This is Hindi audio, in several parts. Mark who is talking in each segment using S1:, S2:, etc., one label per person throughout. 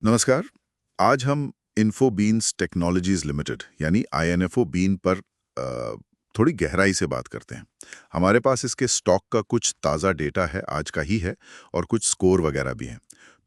S1: नमस्कार। आज हम इन्फोबीन्स टेक्नोलॉजीज लिमिटेड यानी आईएनएफओ बीन पर थोड़ी गहराई से बात करते हैं। हमारे पास इसके स्टॉक का कुछ ताज़ा डेटा है, आज का ही है, और कुछ स्कोर वगैरह भी हैं।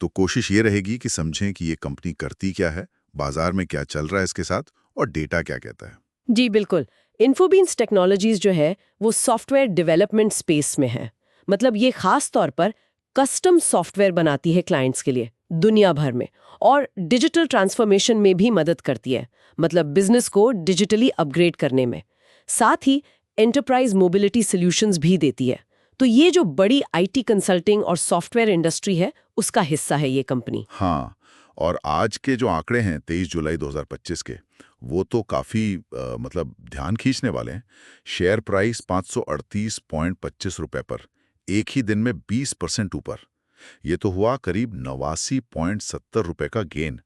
S1: तो कोशिश ये रहेगी कि समझें कि ये कंपनी करती क्या है, बाजार में क्या चल रहा है इसके साथ, और डेटा क्या कहता है।
S2: जी बिल्कुल। इन्फोबीन्स टेक्नोलॉजीज जो है वो सॉफ्टवेयर डेवलपमेंट स्पेस में है। मतलब ये खास तौर पर कस्टम सॉफ्टवेयर बनाती है क्लाइंट्स के लिए दुनिया भर में, और डिजिटल ट्रांसफॉर्मेशन में भी मदद करती है। मतलब बिजनेस को डिजिटली अपग्रेड करने में। साथ ही एंटरप्राइज मोबिलिटी सॉल्यूशंस भी देती है। तो ये जो बड़ी आईटी कंसल्टिंग और सॉफ्टवेयर इंडस्ट्री है उसका हिस्सा है ये कंपनी।
S1: हाँ, और आज के जो आंकड़े हैं 23 जुलाई 2025 के, वो तो काफ़ी मतलब ध्यान खींचने वाले हैं। शेयर प्राइस 538.25 रुपए पर, एक ही दिन में 20% ऊपर। ये तो हुआ करीब 89.70 रुपए का गेन,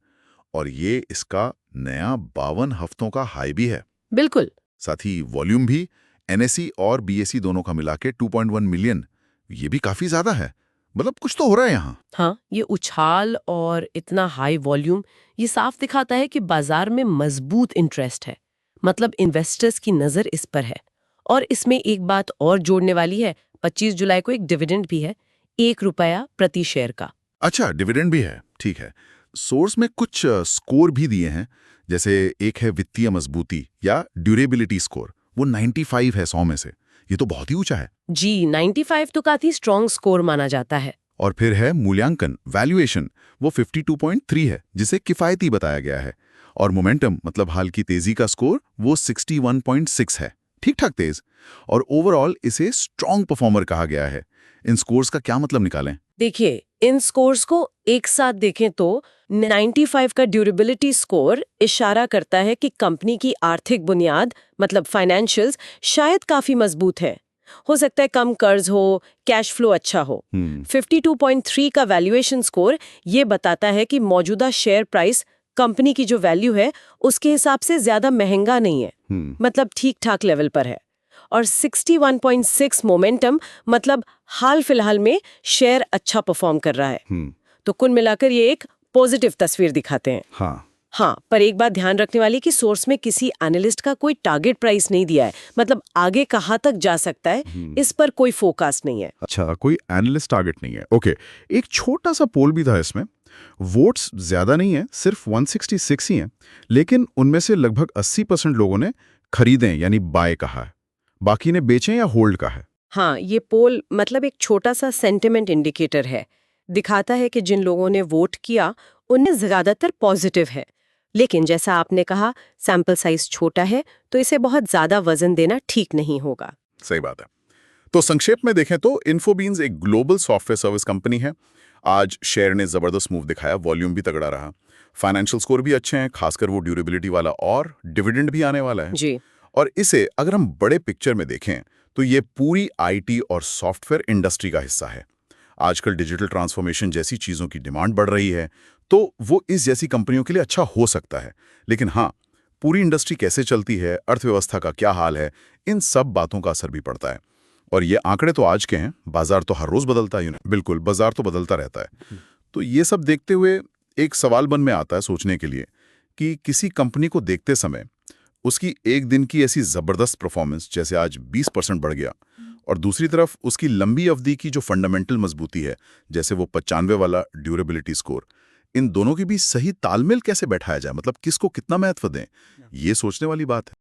S1: और ये इसका नया 52 हफ्तों का हाई भी है।
S2: बिल्कुल।
S1: साथ ही वॉल्यूम भी एनएसई और बीएसई दोनों का मिला के 2.1 मिलियन, ये भी काफ़ी ज़्यादा है। मतलब कुछ तो हो रहा है यहाँ।
S2: हाँ, ये उछाल और इतना हाई वॉल्यूम ये साफ दिखाता है कि बाजार में मजबूत इंटरेस्ट है। मतलब इन्वेस्टर्स की नज़र इस पर है। और इसमें एक बात और जोड़ने वाली है, 25 जुलाई को एक डिविडेंड भी है, 1 रुपया प्रति शेयर का।
S1: अच्छा, डिविडेंड भी है, ठीक है। सोर्स में कुछ स्कोर भी दिए हैं, जैसे एक है वित्तीय मजबूती या ड्यूरेबिलिटी स्कोर, वो 95 है 100 में से। ये तो बहुत ही ऊंचा है।
S2: जी, 95 तो काफी स्ट्रॉन्ग स्कोर माना जाता है।
S1: और फिर है मूल्यांकन वैल्यूएशन, वो 52.3 है, जिसे किफायती बताया गया है। और मोमेंटम मतलब हाल की तेजी का स्कोर वो 61.6 है, ठीक ठाक तेज। और ओवरऑल इसे स्ट्रॉन्ग परफॉर्मर कहा गया है। इन स्कोर्स का क्या मतलब निकालें?
S2: देखिए, इन स्कोर्स को एक साथ देखें तो 95 का ड्यूरेबिलिटी स्कोर इशारा करता है कि कंपनी की आर्थिक बुनियाद मतलब फाइनेंशियल्स शायद काफी मजबूत है। हो सकता है कम कर्ज हो, कैश फ्लो अच्छा हो। 52.3 का वैल्यूएशन स्कोर ये बताता है कि मौजूदा शेयर प्राइस कंपनी की जो वैल्यू है उसके हिसाब से ज्यादा महंगा नहीं है। मतलब ठीक ठाक लेवल पर है। और 61.6 मोमेंटम मतलब हाल फिलहाल में शेयर अच्छा परफॉर्म कर रहा है। तो कुल मिलाकर ये एक पॉजिटिव तस्वीर दिखाते हैं। हाँ, पर एक बात ध्यान रखने वाली कि सोर्स में किसी एनालिस्ट का कोई टारगेट प्राइस नहीं दिया है। मतलब आगे कहाँ तक जा सकता है इस पर कोई फोकस नहीं है।
S1: अच्छा, कोई एनालिस्ट टारगेट नहीं है। ओके, एक छोटा सा पोल भी था इसमें। वोट्स ज्यादा नहीं है, सिर्फ 166 ही हैं, लेकिन उनमें से लगभग 80% लोगों ने खरीदें यानी बाय कहा है, बाकी ने बेचें या होल्ड कहा है।
S2: हाँ, ये पोल मतलब एक छोटा सा सेंटिमेंट इंडिकेटर है। दिखाता है कि जिन लोगों ने वोट किया उनमें ज्यादातर पॉजिटिव है। लेकिन जैसा आपने कहा, सैंपल साइज छोटा है तो इसे बहुत ज्यादा वजन देना ठीक नहीं होगा।
S1: सही बात है। तो संक्षेप में देखें तो इन्फोबीन्स एक ग्लोबल सॉफ्टवेयर सर्विस कंपनी है। आज शेयर ने जबरदस्त मूव दिखाया, वॉल्यूम भी तगड़ा रहा, फाइनेंशियल स्कोर भी अच्छे हैं, खासकर वो ड्यूरेबिलिटी वाला, और डिविडेंड भी आने वाला है।
S2: जी।
S1: और इसे अगर हम बड़े पिक्चर में देखें तो ये पूरी आईटी और सॉफ्टवेयर इंडस्ट्री का हिस्सा है। आजकल डिजिटल ट्रांसफॉर्मेशन जैसी चीजों की डिमांड बढ़ रही है, तो वो इस जैसी कंपनियों के लिए अच्छा हो सकता है। लेकिन हाँ, पूरी इंडस्ट्री कैसे चलती है, अर्थव्यवस्था का क्या हाल है, इन सब बातों का असर भी पड़ता है। और ये आंकड़े तो आज के हैं, बाजार तो हर रोज बदलता है। बिल्कुल, बाजार तो बदलता रहता है। तो ये सब देखते हुए एक सवाल मन में आता है सोचने के लिए कि किसी कंपनी को देखते समय उसकी एक दिन की ऐसी जबरदस्त परफॉर्मेंस, जैसे आज 20% बढ़ गया, और दूसरी तरफ उसकी लंबी अवधि की जो फंडामेंटल मजबूती है, जैसे वो 95 वाला ड्यूरेबिलिटी स्कोर, इन दोनों के बीच सही तालमेल कैसे बैठाया जाए, मतलब किसको कितना महत्व दें, ये सोचने वाली बात है।